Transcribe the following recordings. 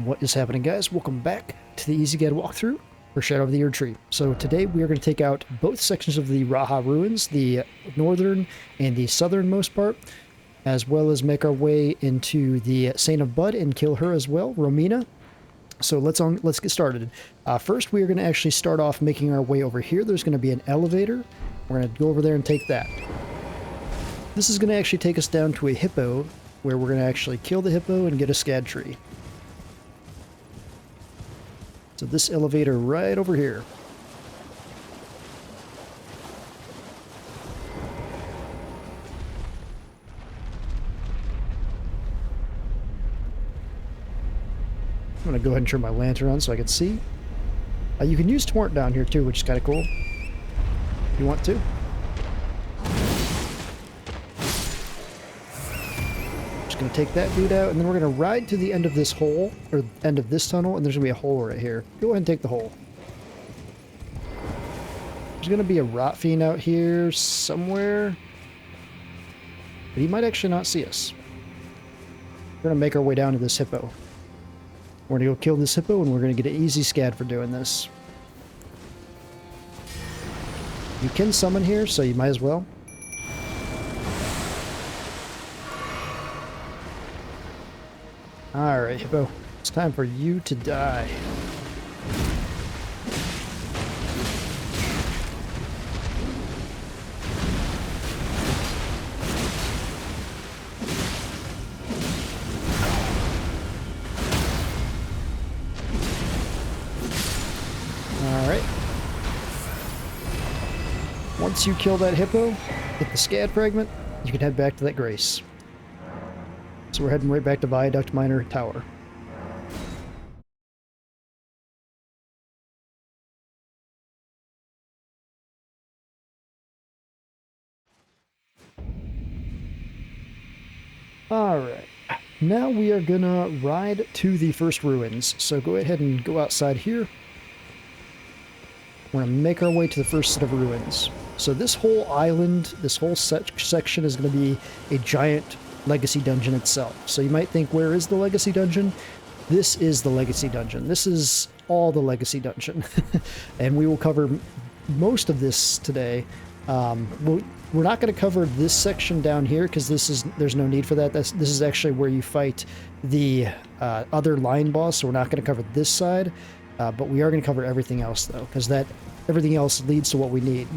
What is happening, guys? Welcome back to the Easy Guide walkthrough for Shadow of the Erdtree. So today we are going to take out both sections of the Rauh ruins, the northern and the southernmost part, as well as make our way into the Saint of Bud and kill her as well, Romina. So let's get started. First, we are going to actually start off making our way over here. There's going to be an elevator. We're going to go over there and take that. This is going to actually take us down to a hippo, where we're going to actually kill the hippo and get a scad tree. So this elevator right over here. I'm going to go ahead and turn my lantern on so I can see. You can use torrent down here too, which is kind of cool. If you want to. Just going to take that dude out, and then we're going to ride to the end of this hole, or end of this tunnel, and there's going to be a hole right here. Go ahead and take the hole. There's going to be a rot fiend out here somewhere. But he might actually not see us. We're going to make our way down to this hippo. We're going to go kill this hippo, and we're going to get an easy scad for doing this. You can summon here, so you might as well. Alright, hippo. It's time for you to die. Alright. Once you kill that hippo, get the scad fragment, you can head back to that grace. So we're heading right back to Viaduct Minor Tower. Alright, now we are gonna ride to the first ruins. So go ahead and go outside here. We're gonna make our way to the first set of ruins. So this whole island, this whole section is gonna be a giant legacy dungeon itself. So you might think, where is the legacy dungeon? This is the legacy dungeon. This is all the legacy dungeon. And we will cover most of this today. We're not going to cover this section down here because there's no need for that. This is actually where you fight the other line boss, so we're not going to cover this side. But we are going to cover everything else though, because everything else leads to what we need.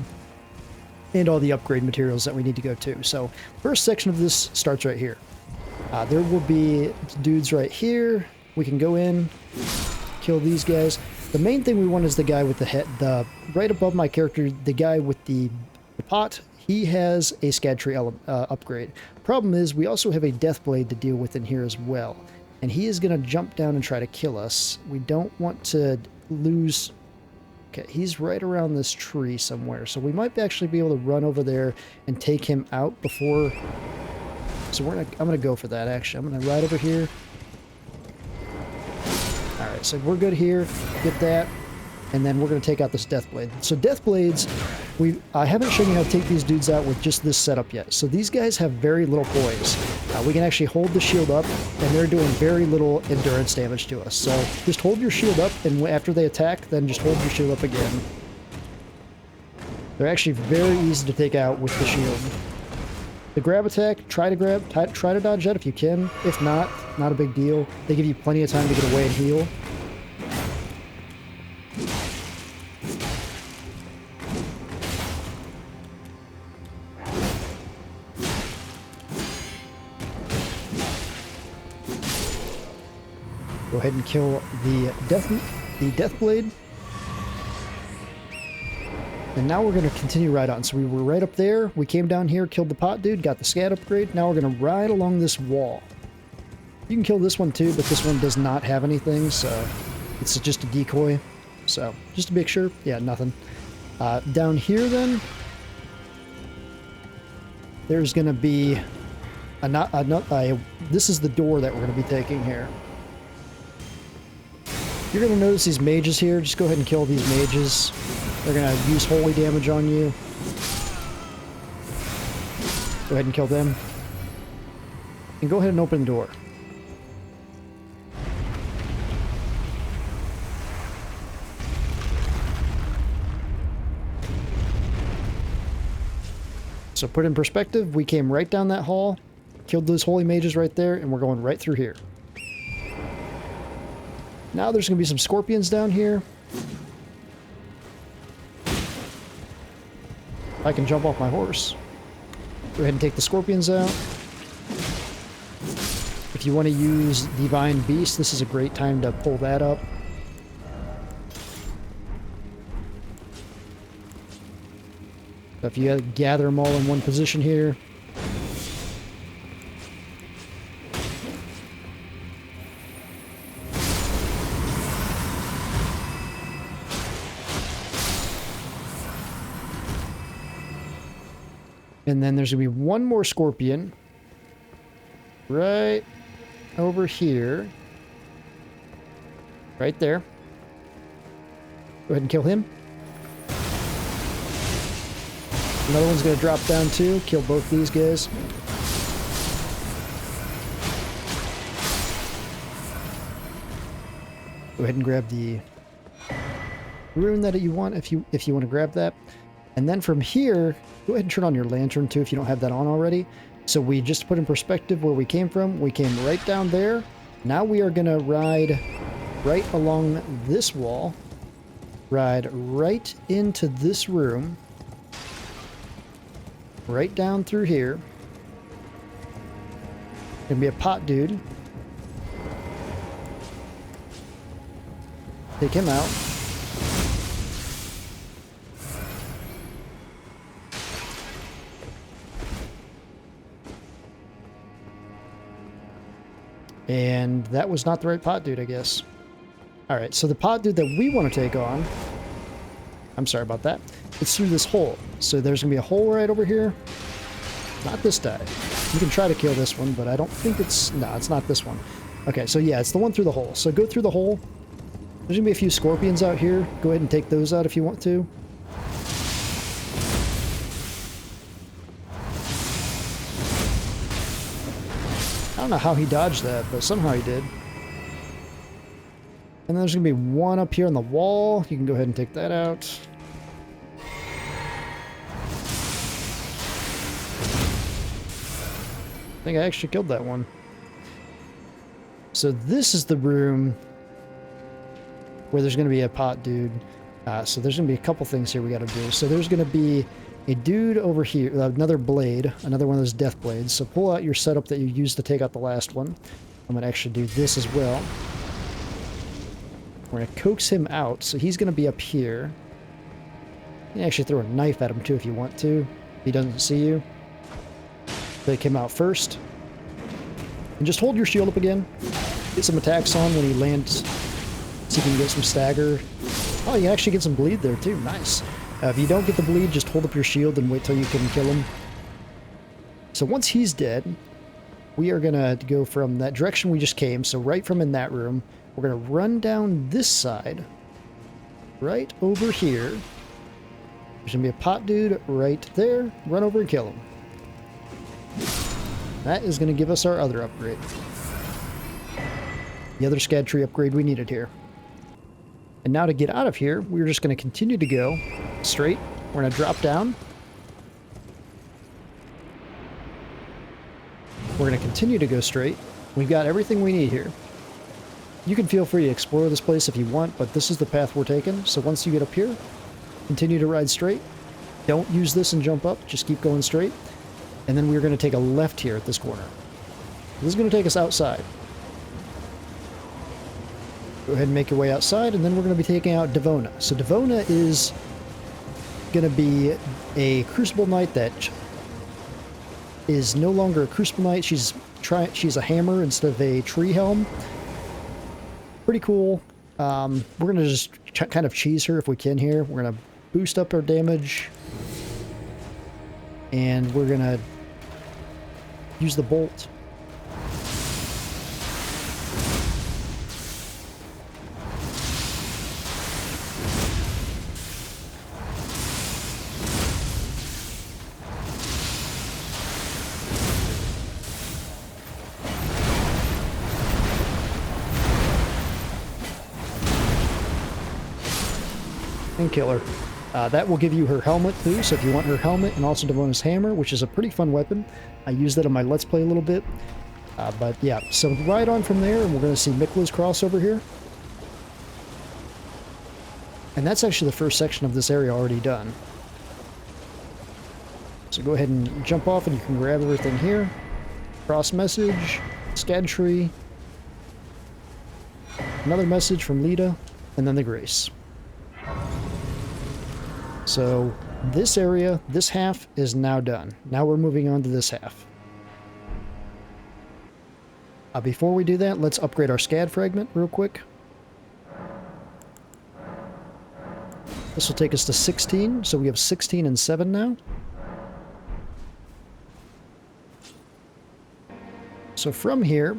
And all the upgrade materials that we need to go to. So first section of this starts right here. There will be dudes right here. We can go in, kill these guys. The main thing we want is the guy with the head, right above my character, the guy with the pot. He has a scad tree upgrade. Problem is, we also have a death blade to deal with in here as well. And he is going to jump down and try to kill us. We don't want to lose... Okay, he's right around this tree somewhere, so we might actually be able to run over there and take him out before... So I'm gonna go for that, actually. I'm gonna ride over here. Alright, so we're good here. Get that. And then we're gonna take out this death blade. So death blades, I haven't shown you how to take these dudes out with just this setup yet. So these guys have very little poise. We can actually hold the shield up, and they're doing very little endurance damage to us. So just hold your shield up, and after they attack, then just hold your shield up again. They're actually very easy to take out with the shield. The grab attack, try to dodge that if you can. If not, not a big deal. They give you plenty of time to get away and heal. Go ahead and kill the death blade. And now we're going to continue right on. So we were right up there. We came down here, killed the pot dude, got the scad upgrade. Now we're going to ride along this wall. You can kill this one too, but this one does not have anything, so it's just a decoy. So just to make sure, yeah, nothing. Down here then, there's going to be this is the door that we're going to be taking here. You're going to notice these mages here. Just go ahead and kill these mages. They're going to use holy damage on you. Go ahead and kill them. And go ahead and open the door. So put in perspective, we came right down that hall, killed those holy mages right there, and we're going right through here. Now there's going to be some scorpions down here. I can jump off my horse. Go ahead and take the scorpions out. If you want to use Divine Beast, this is a great time to pull that up. So if you gather them all in one position here. And then there's going to be one more scorpion right over here. Right there. Go ahead and kill him. Another one's going to drop down too. Kill both these guys. Go ahead and grab the rune that you want if you want to grab that. And then from here, go ahead and turn on your lantern too if you don't have that on already. So we just put in perspective where we came from. We came right down there. Now we are going to ride right along this wall. Ride right into this room. Right down through here. Gonna be a pot dude. Take him out. And that was not the right pot dude, I guess. Alright, so the pot dude that we want to take on... I'm sorry about that. It's through this hole. So there's going to be a hole right over here. Not this guy. You can try to kill this one, but I don't think it's... No, it's not this one. Okay, so yeah, it's the one through the hole. So go through the hole. There's going to be a few scorpions out here. Go ahead and take those out if you want to. I don't know how he dodged that, but somehow he did. And then there's going to be one up here on the wall. You can go ahead and take that out. I think I actually killed that one. So this is the room where there's going to be a pot dude. So there's going to be a couple things here we got to do. So there's going to be a dude over here, another blade, another one of those death blades. So pull out your setup that you used to take out the last one. I'm going to actually do this as well. We're going to coax him out, so he's going to be up here. You can actually throw a knife at him too if you want to. If he doesn't see you. Take him out first. And just hold your shield up again. Get some attacks on when he lands. So you can get some stagger. Oh, you can actually get some bleed there too. Nice. If you don't get the bleed, just hold up your shield and wait till you can kill him. So once he's dead, we are going to go from that direction we just came, so right from in that room, we're going to run down this side, right over here. There's going to be a pot dude right there. Run over and kill him. That is going to give us our other upgrade. The other scad tree upgrade we needed here. And now to get out of here, we're just going to continue to go straight. We're going to drop down. We're going to continue to go straight. We've got everything we need here. You can feel free to explore this place if you want, but this is the path we're taking. So once you get up here, continue to ride straight. Don't use this and jump up. Just keep going straight. And then we're going to take a left here at this corner. This is going to take us outside. Go ahead and make your way outside, and then we're going to be taking out Devona. So Devona is going to be a Crucible Knight that is no longer a Crucible Knight. She's a hammer instead of a tree helm. Pretty cool. We're going to just kind of cheese her if we can here. We're going to boost up our damage. And we're going to use the bolt. And kill her. That will give you her helmet too, so if you want her helmet and also Devona's hammer, which is a pretty fun weapon. I use that on my Let's Play a little bit. But yeah, so right on from there, and we're going to see Mikla's cross over here. And that's actually the first section of this area already done. So go ahead and jump off and you can grab everything here. Cross message, scad tree, another message from Lita, and then the Grace. So this area, this half is now done. Now we're moving on to this half. Before we do that, let's upgrade our SCAD fragment real quick. This will take us to 16, so we have 16 and 7 now. So from here,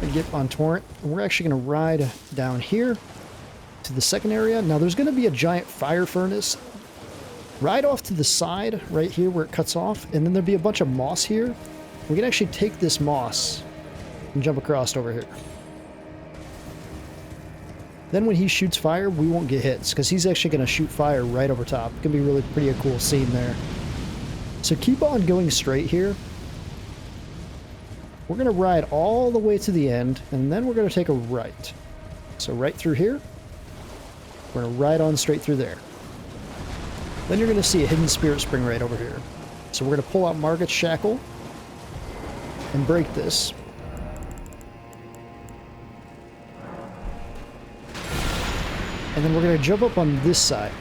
we get on Torrent, and we're actually going to ride down here to the second area. Now there's going to be a giant fire furnace right off to the side, right here where it cuts off, and then there'll be a bunch of moss here. We can actually take this moss and jump across over here. Then when he shoots fire, we won't get hits, because he's actually going to shoot fire right over top. It's going to be really pretty a cool scene there. So keep on going straight here. We're going to ride all the way to the end, and then we're going to take a right. So right through here. We're going to ride on straight through there. Then you're going to see a hidden spirit spring right over here. So we're going to pull out Margaret's shackle and break this. And then we're going to jump up on this side.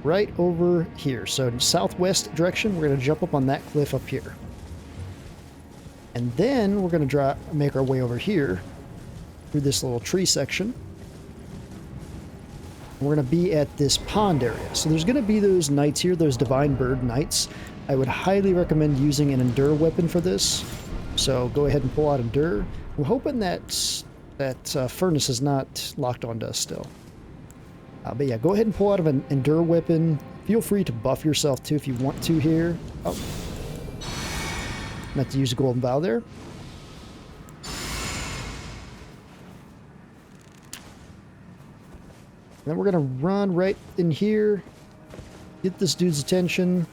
Right over here. So southwest direction, we're going to jump up on that cliff up here. And then we're going to make our way over here through this little tree section. We're going to be at this pond area. So there's going to be those knights here, those divine bird knights. I would highly recommend using an endure weapon for this. So go ahead and pull out endure. I'm hoping that furnace is not locked onto us still. But yeah, go ahead and pull out of an endure weapon. Feel free to buff yourself too if you want to here. Oh. Meant to use a golden vow there. Then we're going to run right in here, get this dude's attention,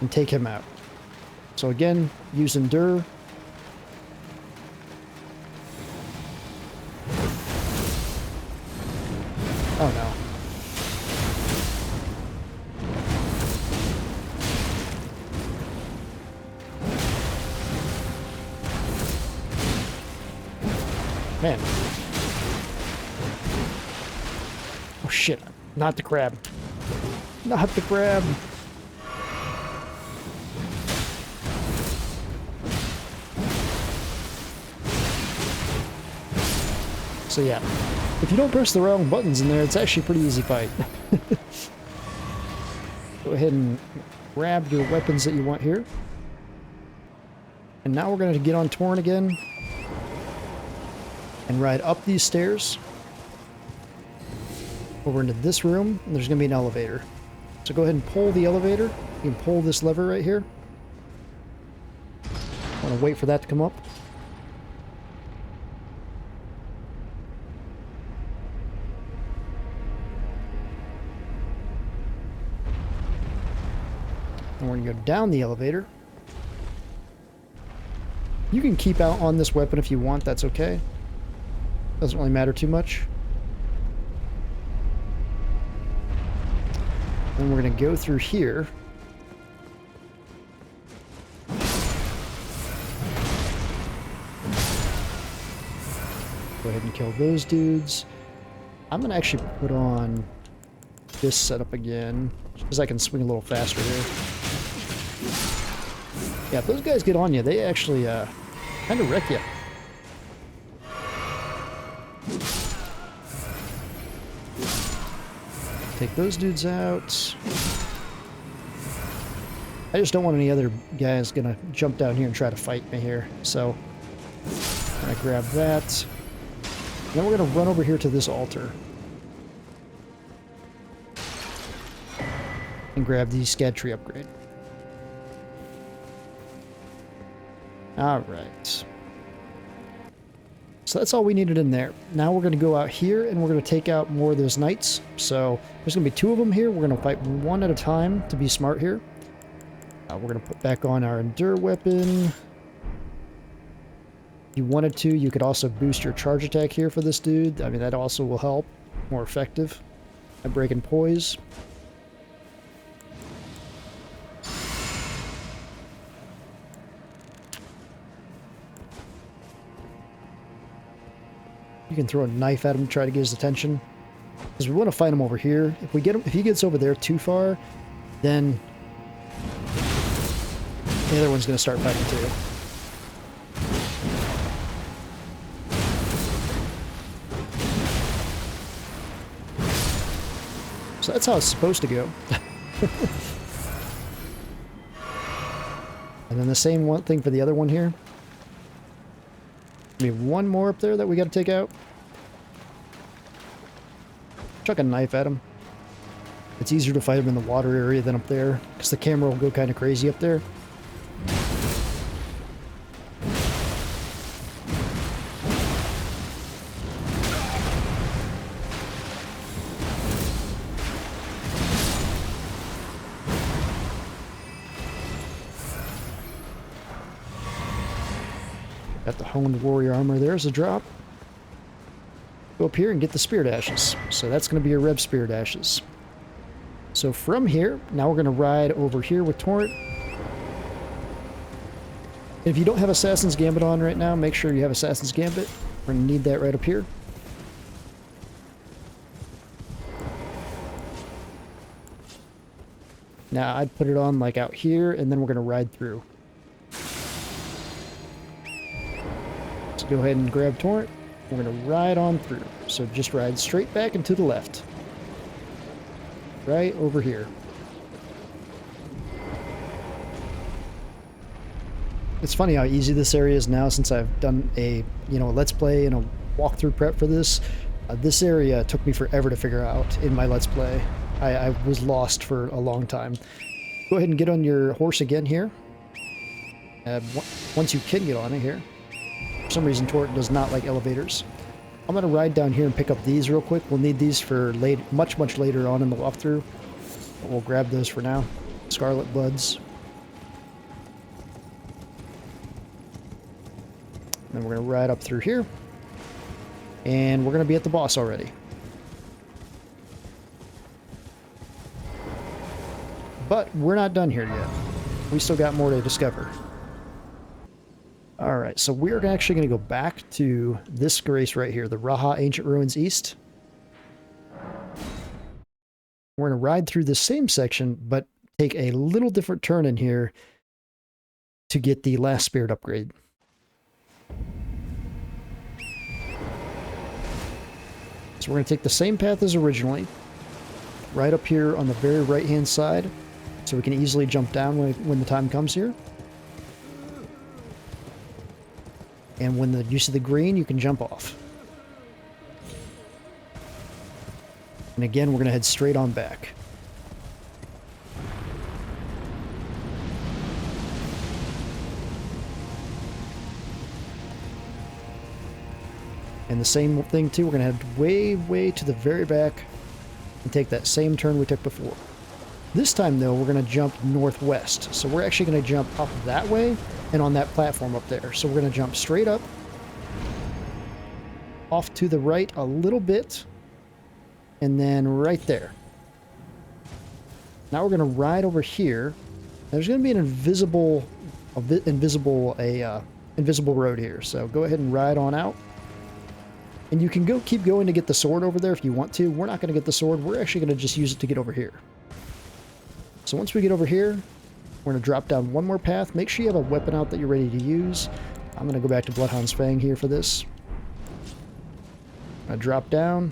and take him out. So again, use endure. Oh no. Man. Oh shit. Not the crab. Not the crab. So yeah, if you don't press the wrong buttons in there, it's actually a pretty easy fight. Go ahead and grab your weapons that you want here. And now we're going to get on Torrent again. And ride up these stairs. Over into this room, and there's going to be an elevator. So go ahead and pull the elevator. You can pull this lever right here. I want to wait for that to come up. And we're going to go down the elevator. You can keep out on this weapon if you want, that's okay. Doesn't really matter too much. Then we're going to go through here. Go ahead and kill those dudes. I'm going to actually put on this setup again, because I can swing a little faster here. Yeah, if those guys get on you, they actually kind of wreck you. Take those dudes out. I just don't want any other guys gonna jump down here and try to fight me here. So I'm gonna grab that. Then we're gonna run over here to this altar. And grab the scad tree upgrade. Alright. So that's all we needed in there. Now we're going to go out here and we're going to take out more of those knights. So there's going to be 2 of them here. We're going to fight one at a time to be smart here. We're going to put back on our endure weapon. If you wanted to, you could also boost your charge attack here for this dude. I mean, that also will help. More effective at breaking poise. You can throw a knife at him to try to get his attention. Because we want to fight him over here. If we get him, if he gets over there too far, then the other one's going to start fighting too. So that's how it's supposed to go. And then the same one thing for the other one here. Maybe one more up there that we got to take out. Chuck a knife at him. It's easier to fight him in the water area than up there, because the camera will go kind of crazy up there. Got the honed warrior armor. There's a drop. Go up here and get the spirit ashes. So that's going to be your rev spirit ashes. So from here, now we're going to ride over here with Torrent. If you don't have Assassin's Gambit on right now, make sure you have Assassin's Gambit. We're going to need that right up here. Now I'd put it on like out here, and then we're going to ride through. So go ahead and grab Torrent. We're going to ride on through. So just ride straight back and to the left. Right over here. It's funny how easy this area is now since I've done a, Let's Play and a walkthrough prep for this. This area took me forever to figure out in my Let's Play. I was lost for a long time. Go ahead and get on your horse again here. Once you can get on it here. For some reason, Torrent does not like elevators. I'm going to ride down here and pick up these real quick. We'll need these for much later on in the walkthrough. But we'll grab those for now. Scarlet Buds. Then we're going to ride up through here. And we're going to be at the boss already. But we're not done here yet. We still got more to discover. Alright, so we're actually going to go back to this grace right here, the Rauh Ancient Ruins East. We're going to ride through this same section, but take a little different turn in here to get the last spirit upgrade. So we're going to take the same path as originally, right up here on the very right-hand side, so we can easily jump down when the time comes here. And when you see the green, you can jump off. And again, we're going to head straight on back. And the same thing too, we're going to head way to the very back and take that same turn we took before. This time though, we're going to jump northwest. So we're actually going to jump up that way and on that platform up there. So we're going to jump straight up, off to the right a little bit, and then right there. Now we're going to ride over here. There's going to be an invisible road here. So go ahead and ride on out. And you can keep going to get the sword over there if you want to. We're not going to get the sword. We're actually going to just use it to get over here. So once we get over here, we're going to drop down one more path. Make sure you have a weapon out that you're ready to use. I'm going to go back to Bloodhound's Fang here for this. I'm going to drop down.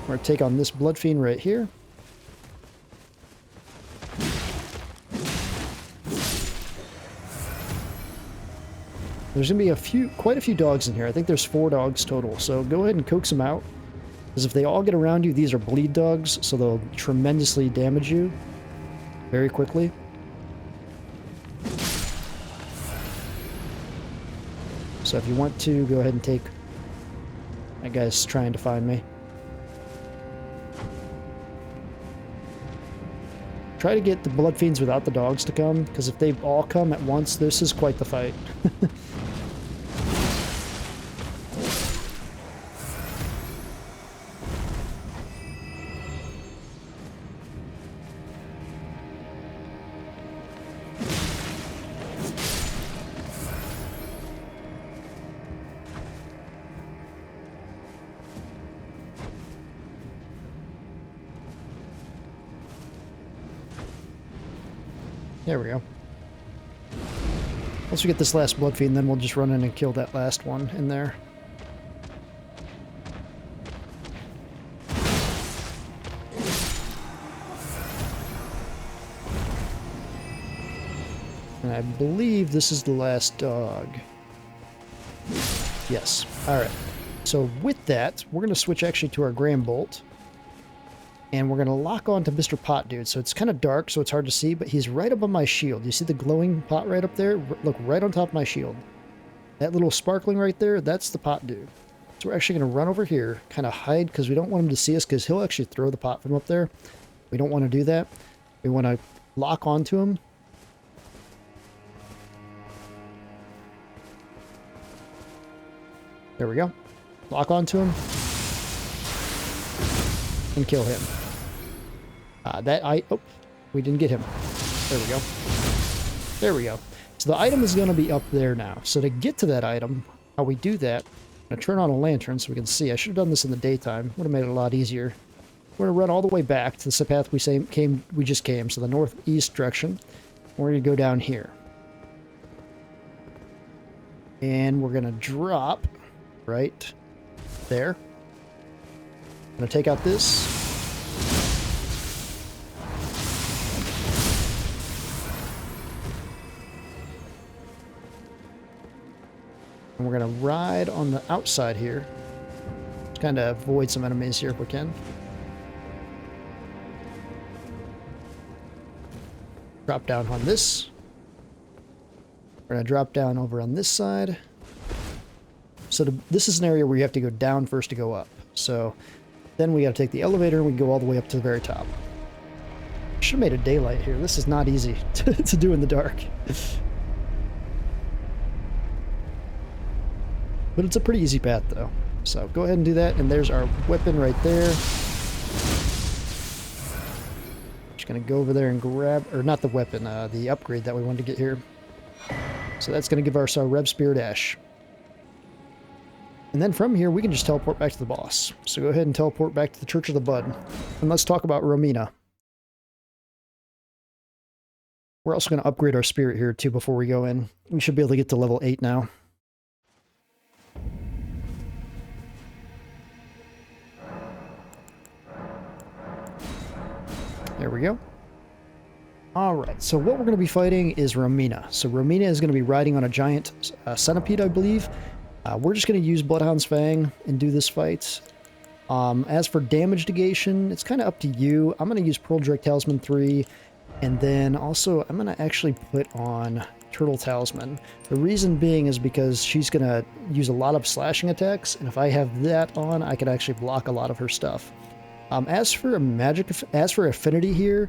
We're going to take on this Blood Fiend right here. There's going to be quite a few dogs in here. I think there's 4 dogs total. So go ahead and coax them out. Because if they all get around you, these are bleed dogs, so they'll tremendously damage you very quickly. So if you want to, go ahead and take... That guy's trying to find me. Try to get the blood fiends without the dogs to come, because if they all come at once, this is quite the fight. There we go. Once we get this last blood fiend, then we'll just run in and kill that last one in there. And I believe this is the last dog. Yes. Alright. So with that, we're going to switch actually to our Grand Bolt. And we're going to lock on to Mr. Pot Dude. So it's kind of dark, so it's hard to see, but he's right above my shield. You see the glowing pot right up there? Look, right on top of my shield. That little sparkling right there, that's the Pot Dude. So we're actually going to run over here, kind of hide, because we don't want him to see us, because he'll actually throw the pot from up there. We don't want to do that. We want to lock onto him. There we go. Lock onto him. And kill him. Oh, we didn't get him. There we go. There we go. So the item is going to be up there now. So to get to that item, how we do that, I'm going to turn on a lantern so we can see. I should have done this in the daytime. Would have made it a lot easier. We're going to run all the way back to the path we just came, so the northeast direction. We're going to go down here. And we're going to drop right there. I'm going to take out this. And we're going to ride on the outside here. Just kind of avoid some enemies here if we can. Drop down on this. We're going to drop down over on this side. So this is an area where you have to go down first to go up. So then we got to take the elevator and we go all the way up to the very top. Should have made a daylight here. This is not easy to do in the dark. But it's a pretty easy path though. So go ahead and do that. And there's our weapon right there. Just going to go over there and grab, or not the weapon, the upgrade that we wanted to get here. So that's going to give us our Rev Spirit Ash. And then from here, we can just teleport back to the boss. So go ahead and teleport back to the Church of the Bud. And let's talk about Romina. We're also going to upgrade our spirit here too before we go in. We should be able to get to level 8 now. There we go. Alright, so what we're going to be fighting is Romina. So Romina is going to be riding on a giant centipede, I believe. We're just going to use Bloodhound's Fang and do this fight. As for damage negation, it's kind of up to you. I'm going to use Pearl Drake Talisman 3, and then also I'm going to actually put on Turtle Talisman. The reason being is because she's going to use a lot of slashing attacks, and if I have that on, I can actually block a lot of her stuff. As for affinity here,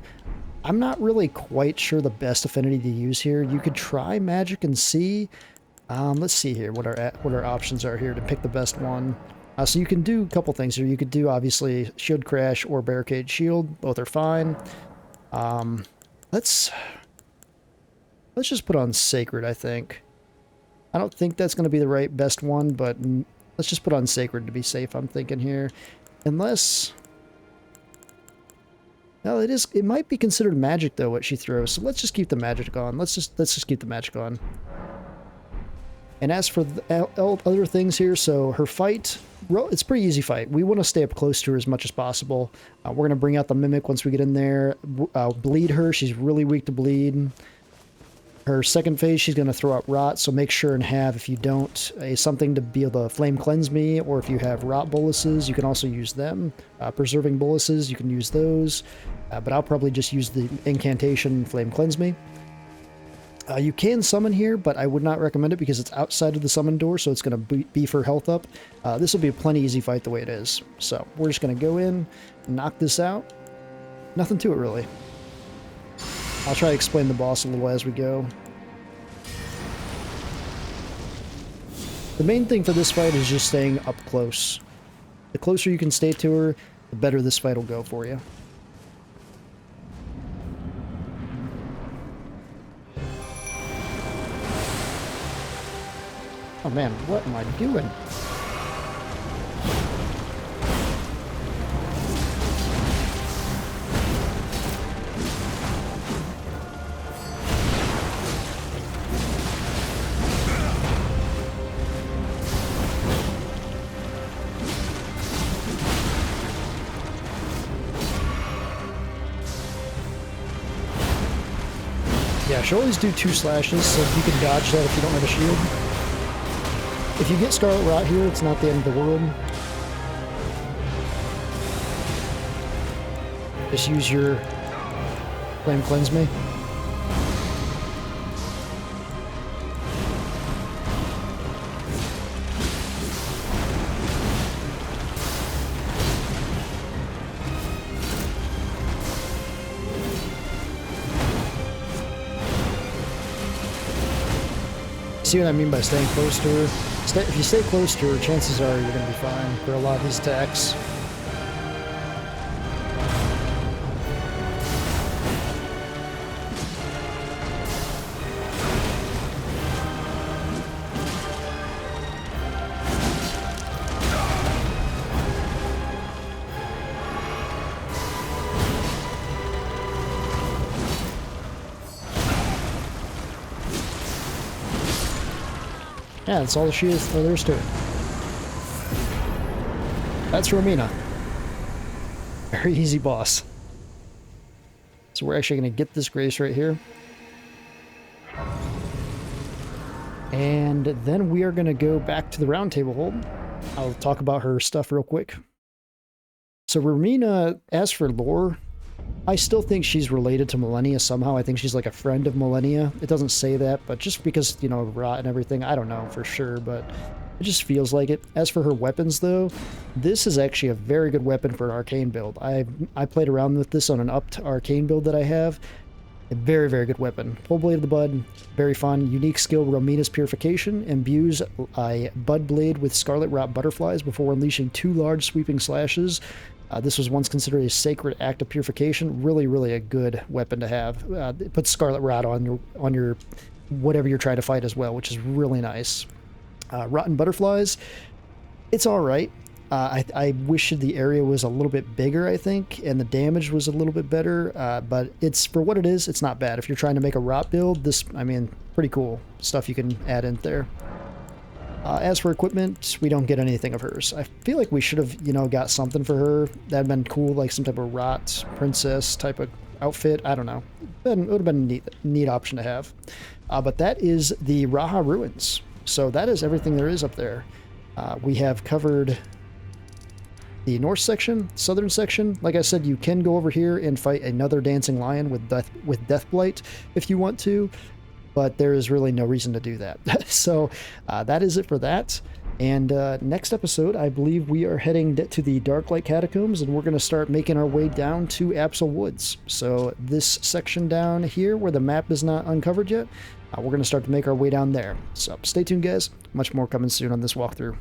I'm not really quite sure the best affinity to use here. You could try magic and see. Let's see here what our options are here to pick the best one. So you can do a couple things here. You could do obviously Shield Crash or Barricade Shield. Both are fine. Let's just put on Sacred, I think. I don't think that's going to be the best one, but let's just put on Sacred to be safe, I'm thinking here. Unless... No, it might be considered magic though what she throws. So let's just keep the magic on. Let's just keep the magic on. And as for the other things here, so her fight, it's a pretty easy fight. We want to stay up close to her as much as possible. We're going to bring out the Mimic once we get in there. Bleed her. She's really weak to bleed. Her second phase, she's going to throw out Rot, so make sure and have, if you don't, something to be able to Flame Cleanse me, or if you have Rot boluses, you can also use them. Preserving boluses, you can use those, but I'll probably just use the incantation Flame Cleanse me. You can summon here, but I would not recommend it because it's outside of the summon door, so it's going to beef her health up. This will be a plenty easy fight the way it is. So we're just going to go in, knock this out. Nothing to it, really. I'll try to explain the boss a little as we go. The main thing for this fight is just staying up close. The closer you can stay to her, the better this fight will go for you. Oh man, what am I doing? Yeah, she'll always do 2 slashes, so you can dodge that if you don't have a shield. If you get Scarlet Rot here, it's not the end of the world. Just use your Flame Cleanse Me. See what I mean by staying close to her? If you stay close to her, chances are you're going to be fine for a lot of these attacks. Yeah, that's all she is. Oh, there's to it. That's Romina. Very easy boss. So we're actually going to get this grace right here. And then we are going to go back to the round table hold. I'll talk about her stuff real quick. So Romina, as for lore, I still think she's related to Millennia somehow. I think she's like a friend of Millennia. It doesn't say that, but just because, you know, rot and everything, I don't know for sure, but it just feels like it. As for her weapons, though, this is actually a very good weapon for an arcane build. I played around with this on an upped arcane build that I have. A very, very good weapon. Full Blade of the Bud, very fun. Unique skill, Romina's Purification. Imbues a Bud Blade with Scarlet Rot Butterflies before unleashing 2 large sweeping slashes. This was once considered a sacred act of purification. Really, really a good weapon to have. It puts Scarlet Rot on your whatever you're trying to fight as well, which is really nice. Rotten Butterflies, it's all right. I wish the area was a little bit bigger, I think, and the damage was a little bit better, but it's for what it is, it's not bad. If you're trying to make a rot build, this, I mean, pretty cool stuff you can add in there. As for equipment, we don't get anything of hers. I feel like we should have, you know, got something for her. That'd been cool, like some type of rot princess type of outfit. I don't know. It would have been a neat option to have. But that is the Rauh ruins. So that is everything there is up there. We have covered the north section, southern section. Like I said, you can go over here and fight another dancing lion with Deathblight if you want to, but there is really no reason to do that. So that is it for that. And next episode, I believe we are heading to the Darklight Catacombs, and we're going to start making our way down to Absol Woods. So this section down here where the map is not uncovered yet, we're going to start to make our way down there. So stay tuned, guys. Much more coming soon on this walkthrough.